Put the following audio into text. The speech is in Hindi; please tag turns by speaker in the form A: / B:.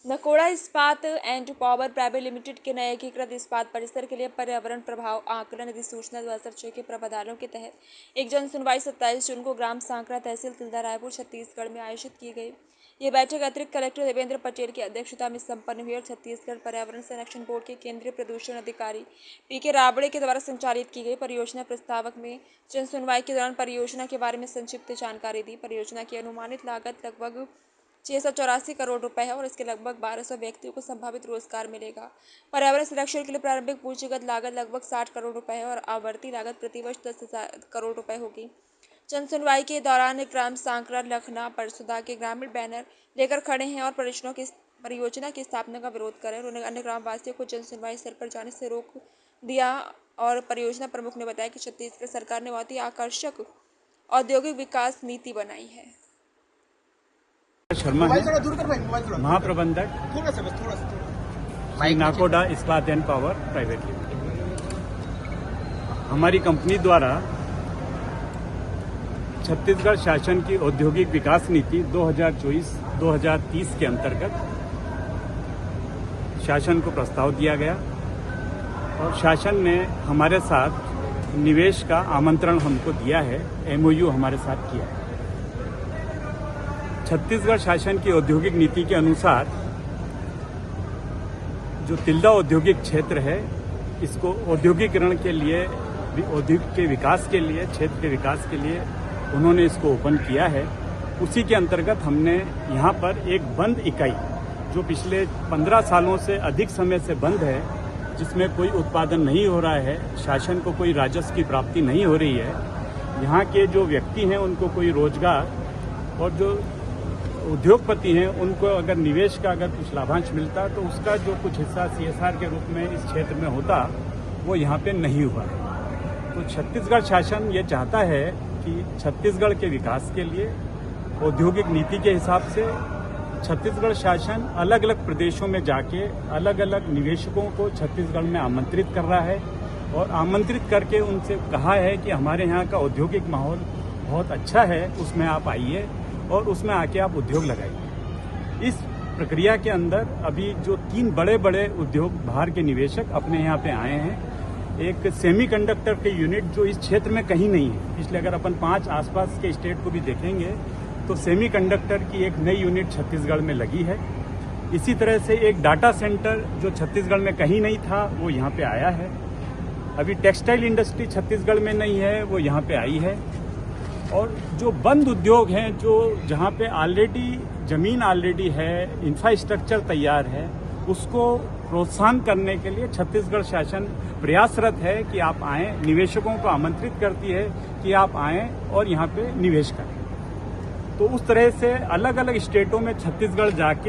A: नकोड़ा इस्पात एंड पावर प्राइवेट लिमिटेड के नए एकीकृत इस्पात परिसर के लिए पर्यावरण प्रभाव आकलन अधिसूचना 2006 के प्रावधानों के तहत एक जन सुनवाई 27 जून को ग्राम सांकरा तहसील तिल्दा रायपुर छत्तीसगढ़ में आयोजित की गई। ये बैठक अतिरिक्त कलेक्टर देवेंद्र पटेल की अध्यक्षता में संपन्न हुई और छत्तीसगढ़ पर्यावरण संरक्षण बोर्ड के केंद्रीय प्रदूषण अधिकारी पीके राबड़े के द्वारा संचालित की गई। परियोजना प्रस्तावक में जन सुनवाई के दौरान परियोजना के बारे में संक्षिप्त जानकारी दी। परियोजना की अनुमानित लागत लगभग 684 करोड़ रुपए है और इसके लगभग 1200 व्यक्तियों को संभावित रोजगार मिलेगा। पर्यावरण संरक्षण के लिए प्रारंभिक पूंजीगत लागत लगभग 60 करोड़ रुपए है और आवर्ती लागत प्रतिवर्ष 10,000 करोड़ रुपए होगी। जन सुनवाई के दौरान ग्राम सांकरा लखना परसुदा के ग्रामीण बैनर लेकर खड़े हैं और परियोजना की स्थापना का विरोध कर रहे हैं। उन्होंने अन्य ग्रामवासियों को जन सुनवाई स्थल पर जाने से रोक दिया और परियोजना प्रमुख ने बताया कि छत्तीसगढ़ सरकार ने बहुत ही आकर्षक औद्योगिक विकास नीति बनाई है।
B: शर्मा है, महाप्रबंधक नाकोड़ा इस्पात एंड पावर प्राइवेट लिमिटेड। हमारी कंपनी द्वारा छत्तीसगढ़ शासन की औद्योगिक विकास नीति 2024-2030 के अंतर्गत शासन को प्रस्ताव दिया गया और शासन ने हमारे साथ निवेश का आमंत्रण हमको दिया है, MOU हमारे साथ किया है। छत्तीसगढ़ शासन की औद्योगिक नीति के अनुसार जो तिल्दा औद्योगिक क्षेत्र है, इसको औद्योगिकरण के लिए, औद्योगिक के विकास के लिए, क्षेत्र के विकास के लिए उन्होंने इसको ओपन किया है। उसी के अंतर्गत हमने यहाँ पर एक बंद इकाई जो पिछले 15 सालों से अधिक समय से बंद है, जिसमें कोई उत्पादन नहीं हो रहा है, शासन को कोई राजस्व की प्राप्ति नहीं हो रही है, यहाँ के जो व्यक्ति हैं उनको कोई रोजगार और जो उद्योगपति हैं उनको अगर निवेश का अगर कुछ लाभांश मिलता तो उसका जो कुछ हिस्सा CSR के रूप में इस क्षेत्र में होता, वो यहाँ पे नहीं हुआ है। तो छत्तीसगढ़ शासन ये चाहता है कि छत्तीसगढ़ के विकास के लिए औद्योगिक नीति के हिसाब से छत्तीसगढ़ शासन अलग अलग प्रदेशों में जाके अलग अलग निवेशकों को छत्तीसगढ़ में आमंत्रित कर रहा है और आमंत्रित करके उनसे कहा है कि हमारे यहाँ का औद्योगिक माहौल बहुत अच्छा है, उसमें आप आइए और उसमें आके आप उद्योग लगाइए। इस प्रक्रिया के अंदर अभी जो 3 बड़े बड़े उद्योग बाहर के निवेशक अपने यहाँ पे आए हैं, एक सेमीकंडक्टर के यूनिट जो इस क्षेत्र में कहीं नहीं है, इसलिए अगर अपन 5 आसपास के स्टेट को भी देखेंगे तो सेमीकंडक्टर की एक नई यूनिट छत्तीसगढ़ में लगी है। इसी तरह से एक डाटा सेंटर जो छत्तीसगढ़ में कहीं नहीं था वो यहाँ पे आया है। अभी टेक्सटाइल इंडस्ट्री छत्तीसगढ़ में नहीं है, वो यहाँ पे आई है। और जो बंद उद्योग हैं, जो जहाँ पे जमीन ऑलरेडी है, इंफ्रास्ट्रक्चर तैयार है, उसको प्रोत्साहन करने के लिए छत्तीसगढ़ शासन प्रयासरत है कि आप आएं, निवेशकों को आमंत्रित करती है कि आप आएं और यहाँ पे निवेश करें। तो उस तरह से अलग अलग स्टेटों में छत्तीसगढ़ जाके